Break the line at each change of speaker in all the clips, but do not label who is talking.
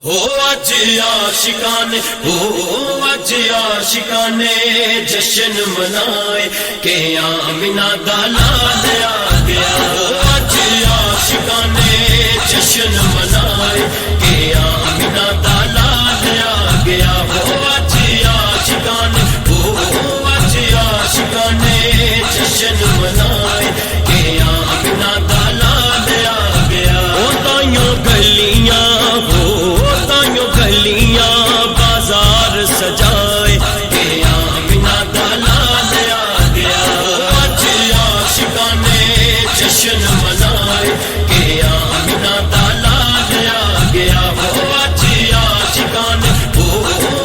ہو اج عاشقانے اج عاشقانے جشن منائے کہ آمنہ دا لال آ گیا۔ ہو اج عاشقانے جشن منائے کہ آمنہ دا لال آ گیا۔ ہو اج عاشقانے اج عاشقانے جشن منائے کہ آمنہ دا لال آ گیا۔ او تائیوں گلیاں گلیاں بازار سجائے کہ آمنہ دا لال آ گیا۔ اج عاشقانے جشن منائے کہ آمنہ دا لال آ گیا۔ ہو اج عاشقانے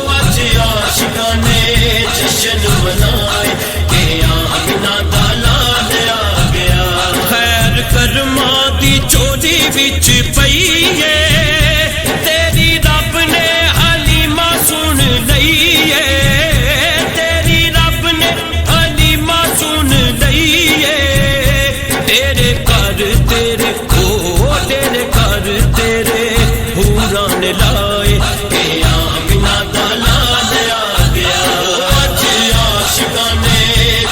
اج عاشقانے جشن منائے کہ آمنہ دا لال آ گیا۔ خیر کرماں دی چوری وچ پئی ہے لائے کہ آمنہ دا لال آ گیا۔ اج عاشقانے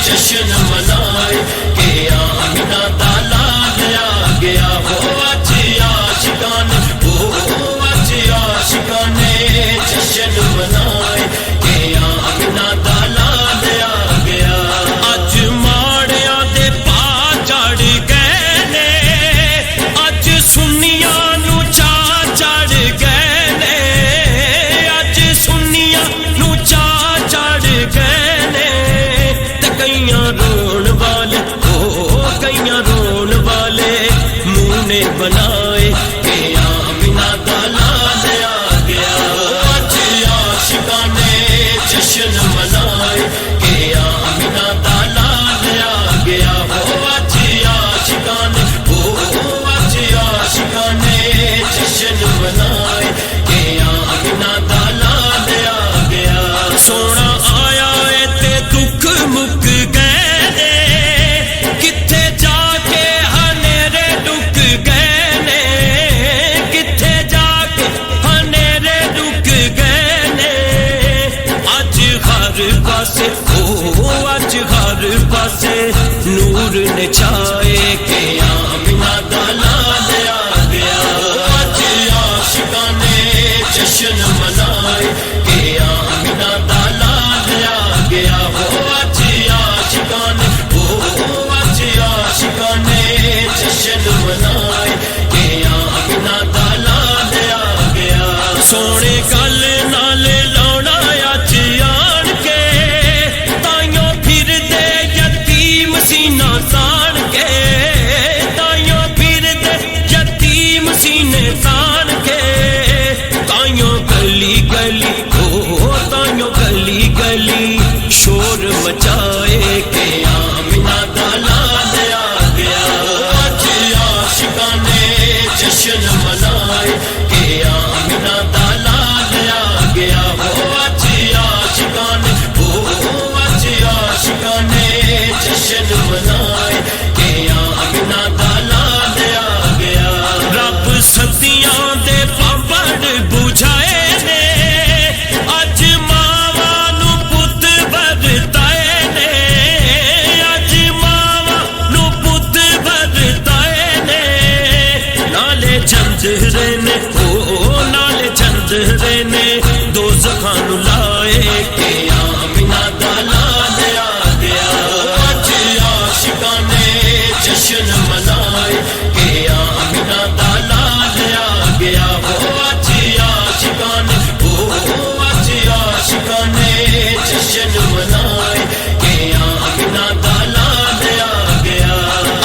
جشن منائے کہ آمنہ دا لال آ گیا۔ ہو اج عاشقانے اج عاشقانے جشن منائے کہ آمنہ دا لال آ گیا۔ اج ماڑیاں دے پا چڑھ گئے نے، اج سنیاں نو چا چڑھ گئے، بنائے کہ آمنہ دا لال آ گیا۔ اج عاشقانے جشن منائے کہ آمنہ دا لال آ گیا۔ ہو اج عاشقانے اج عاشقانے جشن منائے کہ آمنہ دا لال آ گیا۔ سونا آیا ہے تے دکھ مک گئے نے، کتھے جا کے اج ہر پاسے نور نے چھائے کہ آمنہ دا لال آ گیا۔ اج عاشقانے جشن منائے کہ آمنہ دا لال آ گیا۔ ہو اج عاشقانے اج عاشقانے جشن منائے کہ آمنہ دا لال آ گیا۔ سونے گل نال لاؤنا اج آن کے، سینہ تان کے تائیوں پھر دے یتیم سینے تان کے، تائیوں گلی گلی تائیوں گلی گلی شور مچائے کہ آمنہ دا لال آ گیا۔ اج عاشقانے جشن منائے کہ آمنہ دا لال آ گیا۔ ہو اج عاشقانے اج عاشقانے جشن منائے کہ آمنہ دا لال آ گیا۔ رب صدیاں دے پابڑ بجھائے نے، اج ماواں نو پت ورتائے نے، اج ماواں نو پت ورتائے نے، نالے چندرے نے نالے چندرے نے دوزخاں نو لائے کہ آمنہ دا لال آ گیا۔ عاشقانے جشن منائے کہ آمنہ دا لال آ گیا۔ ہو اج عاشقانے اج عاشقانے جشن منائے کہ آمنہ دا لال آ گیا۔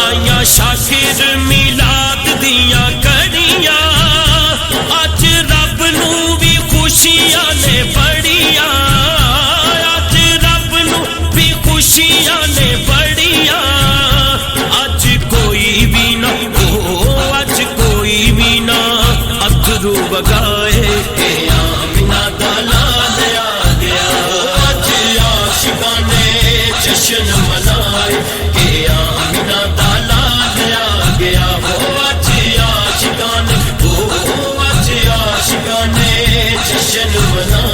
آئیاں شاکر میلاد دیاں کڑیاں، اج رب نو بھی خوشیاں نے بڑیاں، اج رب نو بھی خوشیاں نے بڑیاں۔ اج کوئی بھی نہ اج کوئی بھی نہ اتھرو بگائے کہ آمنہ دا لال آ گیا۔ اج عاشقانے جشن منائے کہ آمنہ دا لال آ گیا۔ ہو منائے